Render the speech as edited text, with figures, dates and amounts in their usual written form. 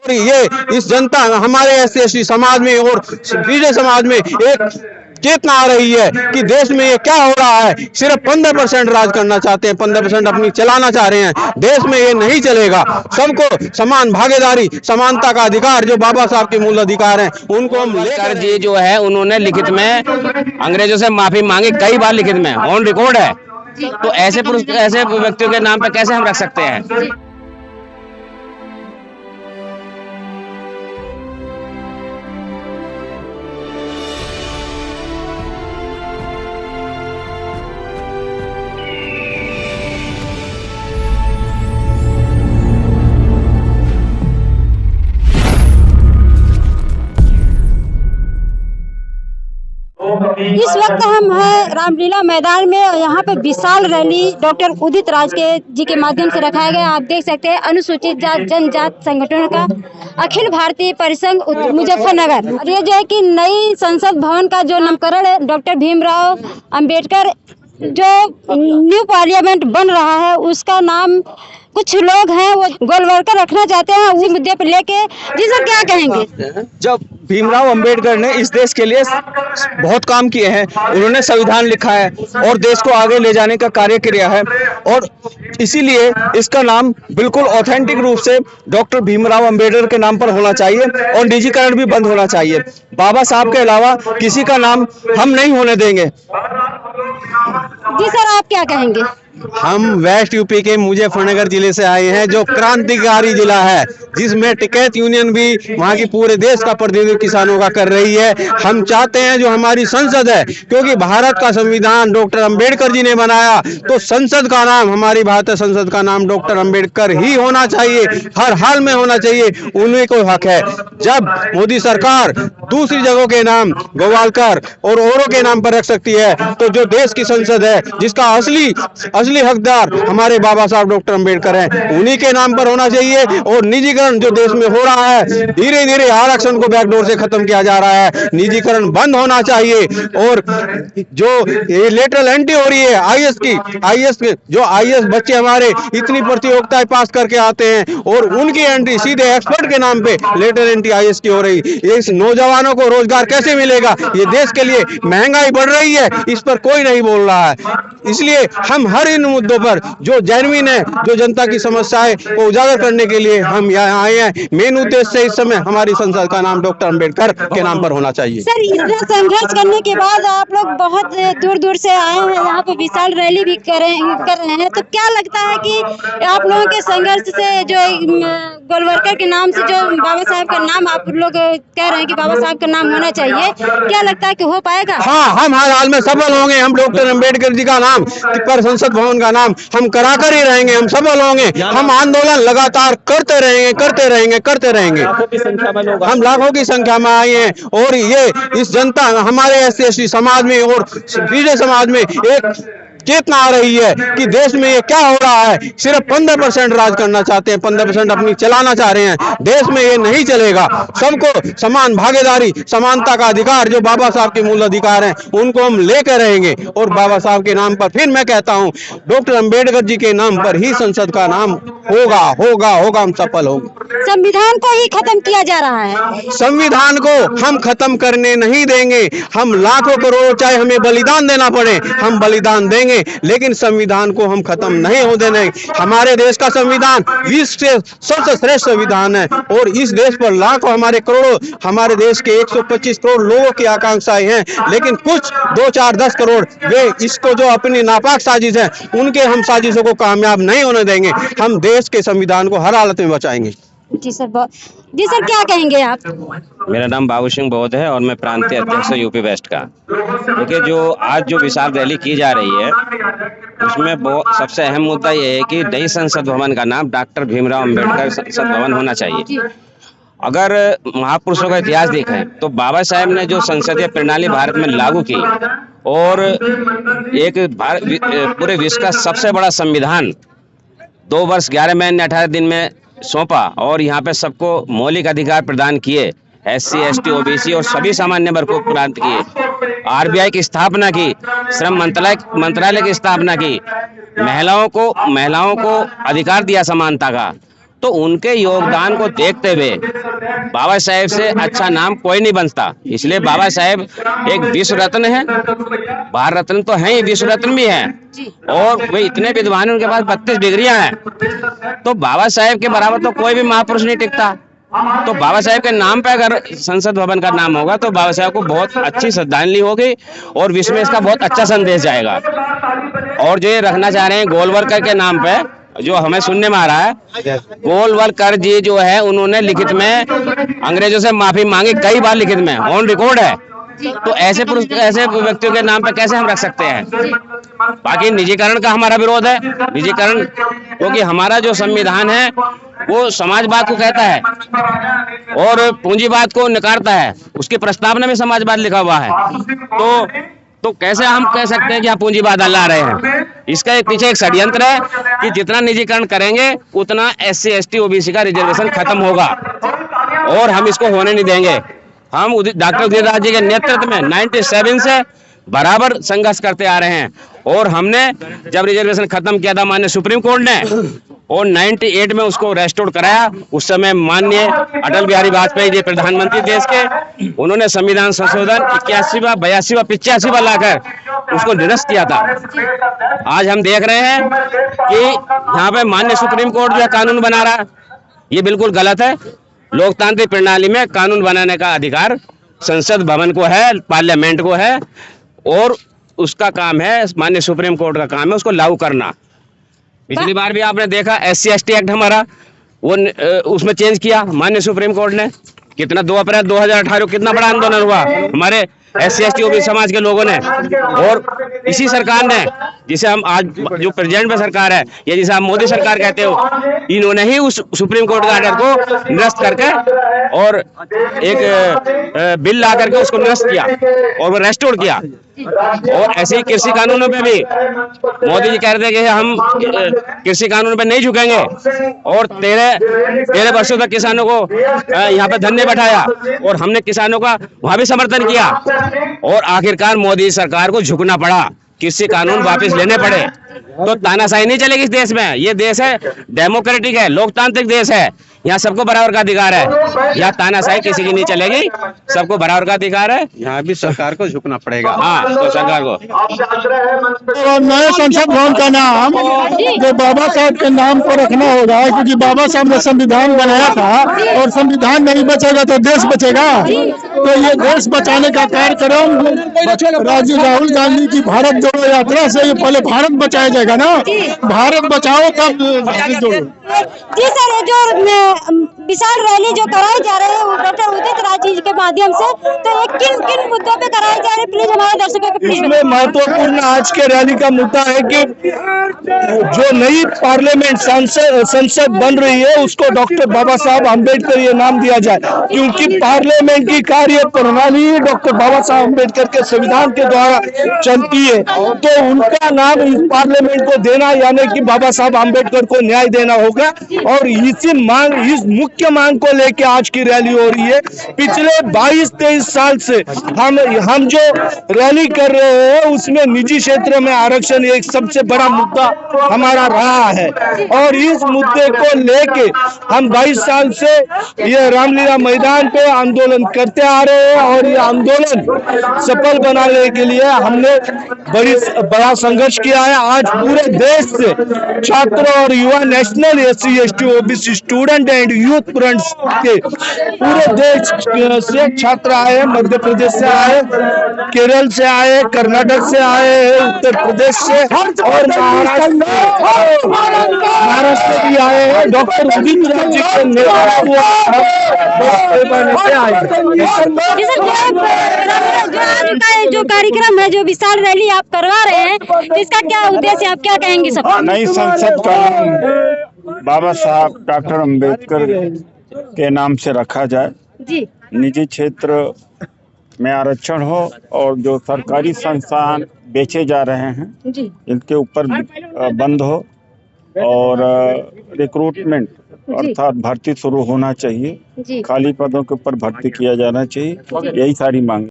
और ये इस जनता हमारे SC/ST समाज में और BJ समाज में एक चेतना आ रही है कि देश में ये क्या हो रहा है। सिर्फ 15% राज करना चाहते हैं, 15% अपनी चलाना चाह रहे हैं। देश में ये नहीं चलेगा। सबको समान भागीदारी, समानता का अधिकार जो बाबा साहब के मूल अधिकार हैं, उनको हम लेकर जी जो है उन्होंने लिखित में अंग्रेजों से माफी मांगी, कई बार लिखित में ऑन रिकॉर्ड है। तो ऐसे व्यक्तियों के नाम पर कैसे हम रख सकते हैं? इस वक्त हम हैं रामलीला मैदान में और यहाँ पे विशाल रैली डॉक्टर उदित राज जी के माध्यम से रखाया गया। आप देख सकते हैं अनुसूचित जात जनजात संगठनों का अखिल भारतीय परिसंघ मुजफ्फरनगर। और ये जो है कि नई संसद भवन का जो नामकरण है डॉक्टर भीमराव अंबेडकर जो न्यू पार्लियामेंट बन रहा है उसका नाम कुछ लोग हैं वो गोलवर्कर रखना चाहते हैं उसी मुद्दे पर लेके। जी सर क्या कहेंगे? जब भीमराव अंबेडकर ने इस देश के लिए बहुत काम किए हैं, उन्होंने संविधान लिखा है और देश को आगे ले जाने का कार्य किया है और इसीलिए इसका नाम बिल्कुल ऑथेंटिक रूप से डॉक्टर भीमराव अंबेडकर के नाम पर होना चाहिए और निजीकरण भी बंद होना चाहिए। बाबा साहब के अलावा किसी का नाम हम नहीं होने देंगे। जी सर आप क्या कहेंगे? हम वेस्ट यूपी के मुजफ्फरनगर जिले से आए हैं जो क्रांतिकारी जिला है, जिसमें टिकैत यूनियन भी वहाँ की पूरे देश का प्रतिनिधित्व किसानों का कर रही है। हम चाहते हैं जो हमारी संसद है, क्योंकि भारत का संविधान डॉक्टर अंबेडकर जी ने बनाया, तो संसद का नाम, हमारी भारतीय संसद का नाम डॉक्टर अंबेडकर ही होना चाहिए, हर हाल में होना चाहिए। उन्हीं को हक है। जब मोदी सरकार दूसरी जगहों के नाम गोवालकर और औरों के नाम पर रख सकती है, तो जो देश की संसद है जिसका असली हकदार हमारे बाबा साहब डॉक्टर अंबेडकर हैं, उन्हीं के नाम पर होना चाहिए। और निजीकरण जो देश में हो रहा है, धीरे धीरे आरक्षण को बैकडोर से खत्म किया जा रहा है, निजीकरण बंद होना चाहिए। और जो ये लेटरल एंट्री हो रही है आईएएस की, जो आईएएस बच्चे हमारे इतनी प्रतियोगिताएं पास करके आते हैं और उनकी एंट्री सीधे एक्सपर्ट के नाम पे लेटरल एंट्री आईएएस की हो रही। इस नौजवानों को रोजगार कैसे मिलेगा? ये देश के लिए महंगाई बढ़ रही है, इस पर कोई नहीं बोल रहा है। इसलिए हम हर इन मुद्दों पर जो जेन्युइन है, जो जनता की समस्याएं को उजागर करने के लिए हम यहाँ आए हैं। मेन उद्देश्य से इस समय हमारी संसद का नाम डॉक्टर अंबेडकर के नाम पर होना चाहिए। सर इतना संघर्ष करने के बाद आप लोग बहुत दूर दूर से आए हैं, यहाँ पे विशाल रैली भी कर रहे हैं, तो क्या लगता है कि आप लोगों के संघर्ष से जो गोलवर्कर के नाम से जो बाबा साहब का नाम आप लोग कह रहे हैं कि बाबा साहब का नाम होना चाहिए, क्या लगता है कि हो पाएगा? हाँ, हम हर हाल में सफल होंगे। हम डॉक्टर अंबेडकर जी का नाम पर संसद भवन का नाम हम कराकर ही रहेंगे, हम सफल होंगे। हम आंदोलन लगातार करते रहेंगे। हम लाखों की संख्या में आए हैं और ये इस जनता हमारे SC/ST समाज में और BJ समाज में एक चेतना आ रही है कि देश में ये क्या हो रहा है। सिर्फ 15% राज करना चाहते हैं, 15% अपनी चलाना चाह रहे हैं। देश में ये नहीं चलेगा। सबको समान भागीदारी, समानता का अधिकार जो बाबा साहब के मूल अधिकार हैं, उनको हम लेकर रहेंगे। और बाबा साहब के नाम पर फिर मैं कहता हूँ, डॉक्टर अंबेडकर जी के नाम पर ही संसद का नाम होगा। हम सफल होंगे। संविधान को ही खत्म किया जा रहा है। संविधान को हम खत्म करने नहीं देंगे। हम लाखों करोड़ों चाहे हमें बलिदान देना पड़े, हम बलिदान देंगे, लेकिन संविधान को हम खत्म नहीं होने देंगे। हमारे देश का संविधान विश्व से सबसे श्रेष्ठ संविधान है और इस देश पर लाखों हमारे करोड़ों, हमारे देश के 125 करोड़ लोगों की आकांक्षाएं हैं, लेकिन कुछ 2, 4, 10 करोड़ वे इसको जो अपनी नापाक साजिश है, उनके हम साजिशों को कामयाब नहीं होने देंगे। हम देश के संविधान को हर हालत में बचाएंगे। जी सर क्या कहेंगे आप? मेरा नाम बाबू सिंह बौद्ध है और मैं प्रांतीय अध्यक्ष हूँ यूपी वेस्ट का। देखिए जो आज जो विशाल रैली की जा रही है, उसमें सबसे अहम मुद्दा ये है कि नई संसद भवन का नाम डॉक्टर भीमराव अंबेडकर संसद भवन होना चाहिए। अगर महापुरुषों का इतिहास देखें तो बाबा साहेब ने जो संसदीय प्रणाली भारत में लागू की और एक पूरे विश्व का सबसे बड़ा संविधान 2 वर्ष 11 महीने 18 दिन में सौंपा और यहाँ पे सबको मौलिक अधिकार प्रदान किए, SC/ST OBC और सभी सामान्य वर्ग को प्रदान किए। RBI की स्थापना की, श्रम मंत्रालय की स्थापना की, महिलाओं को अधिकार दिया समानता का। तो उनके योगदान को देखते हुए बाबा साहेब से अच्छा नाम कोई नहीं बनता। इसलिए बाबा साहेब एक विश्व रत्न है, भारत रत्न तो है ही, विश्व रत्न भी है, और वे इतने विद्वान हैं, उनके पास 32 डिग्रियां हैं। तो बाबा साहेब के बराबर तो कोई भी महापुरुष नहीं टिकता। तो बाबा साहेब के नाम पे अगर संसद भवन का नाम होगा तो बाबा साहेब को बहुत अच्छी श्रद्धांजलि होगी और विश्व में इसका बहुत अच्छा संदेश जाएगा। और जो ये रखना चाह रहे हैं गोलवलकर के नाम पे, जो हमें सुनने में आ रहा है, गोलवलकर जी जो है उन्होंने लिखित में अंग्रेजों से माफी मांगी, कई बार लिखित में, ऑन रिकॉर्ड है। तो ऐसे व्यक्तियों के नाम पे कैसे हम रख सकते हैं? बाकी निजीकरण का हमारा विरोध है। निजीकरण क्योंकि हमारा जो संविधान है वो समाजवाद को कहता है और पूंजीवाद को नकारता है। उसकी प्रस्तावना में समाजवाद लिखा हुआ है। तो कैसे हम कह सकते हैं कि आप पूंजीवाद ला रहे हैं? इसका पीछे एक षड्यंत्र है कि जितना निजीकरण करेंगे उतना SC ST OBC का रिजर्वेशन खत्म होगा और हम इसको होने नहीं देंगे। हम डॉक्टर उदित राज जी के नेतृत्व में 97 से बराबर संघर्ष करते आ रहे हैं और हमने जब रिजर्वेशन खत्म किया था माननीय सुप्रीम कोर्ट ने, और 98 में उसको रेस्टोर कराया। उस समय माननीय अटल बिहारी वाजपेयी जी प्रधानमंत्री देश के, उन्होंने संविधान संशोधन 81वां 82वां 85वां लाकर उसको निरस्त किया था। आज हम देख रहे हैं कि यहाँ पे माननीय सुप्रीम कोर्ट जो है कानून बना रहा है, ये बिल्कुल गलत है। लोकतांत्रिक प्रणाली में कानून बनाने का अधिकार संसद भवन को है, पार्लियामेंट को है, और उसका काम है, माननीय सुप्रीम कोर्ट का काम है उसको लागू करना। पिछली बार भी आपने देखा SC ST एक्ट हमारा वो उसमें चेंज किया माननीय सुप्रीम कोर्ट ने। कितना 2 अप्रैल 2018 कितना बड़ा आंदोलन हुआ हमारे SC ST OBC समाज के लोगों ने। और इसी सरकार ने, जिसे हम आज जो प्रेसिडेंट में सरकार है या जिसे आप मोदी सरकार कहते हो, इन्होंने ही उस सुप्रीम कोर्ट का ऑर्डर को निरस्त करके और एक बिल ला करके उसको निरस्त किया और वो रेस्टोर किया। और ऐसे ही कृषि कानूनों पे भी मोदी जी कह रहे थे कि हम कृषि कानून पे नहीं झुकेंगे, और 13 वर्षों तक किसानों को यहाँ पे धरने बैठाया और हमने किसानों का वहां भी समर्थन किया, और आखिरकार मोदी सरकार को झुकना पड़ा, कृषि कानून वापस लेने पड़े। तो तानाशाही नहीं चलेगी इस देश में। ये देश है डेमोक्रेटिक है, लोकतांत्रिक देश है, यहाँ सबको बराबर का अधिकार है। यहाँ तानाशाही किसी की नहीं चलेगी, सबको बराबर का अधिकार है। यहाँ भी सरकार को झुकना पड़ेगा। हाँ, तो सरकार को और नए संसद भवन का नाम जो बाबा साहब के नाम पर रखना होगा, क्योंकि बाबा साहब ने संविधान बनाया था और संविधान नहीं बचेगा तो देश बचेगा। तो ये देश बचाने का कार्यक्रम राहुल गांधी की भारत जोड़ो यात्रा से ये पहले भारत बचाया जाएगा ना, भारत बचाओ तब जोड़ो। जी सर, ये जो विशाल रैली जो कराई जा रही है वो डॉक्टर उदित राज जी के माध्यम से, तो ये किन मुद्दों पे कराई जा रही है? प्लीज हमारे दर्शकों को प्लीज। इसमें महत्वपूर्ण आज के रैली का मुद्दा है कि जो नई पार्लियामेंट संसद बन रही है उसको डॉक्टर बाबा साहब अम्बेडकर ये नाम दिया जाए, क्योंकि पार्लियामेंट की कार्य प्रणाली डॉक्टर बाबा साहब अम्बेडकर के संविधान के द्वारा चलती है। तो उनका नाम इस पार्लियामेंट को देना, यानी कि बाबा साहब अम्बेडकर को न्याय देना होगा। और इस मुख्य मांग को लेकर आज की रैली हो रही है। पिछले 22-23 साल से हम जो रैली कर रहे हैं उसमें निजी क्षेत्र में आरक्षण एक सबसे बड़ा मुद्दा हमारा रहा है, और इस मुद्दे को लेके हम 22 साल से ये रामलीला मैदान पे आंदोलन करते आ रहे हैं। और ये आंदोलन सफल बनाने के लिए हमने बड़ा संघर्ष किया है। आज पूरे देश से छात्र और युवा national SC ST OBC student and youth fronts के पूरे देश से छात्र आए, मध्य प्रदेश से आए, केरल से आए, कर्नाटक से आए, उत्तर प्रदेश से और महाराष्ट्र भी आए हैं। डॉक्टर उदित राज जी के नेतृत्व जो कार्यक्रम है, जो विशाल रैली आप करवा रहे हैं, तो इसका क्या उद्देश्य, आप क्या कहेंगे? सब नई संसद का नाम बाबा साहब डॉक्टर अम्बेडकर के नाम से रखा जाए जी। निजी क्षेत्र में आरक्षण हो और जो सरकारी संस्थान बेचे जा रहे हैं जी, इनके ऊपर बंद हो, और रिक्रूटमेंट अर्थात भर्ती शुरू होना चाहिए। जी। खाली पदों के ऊपर भर्ती किया जाना चाहिए। यही सारी मांग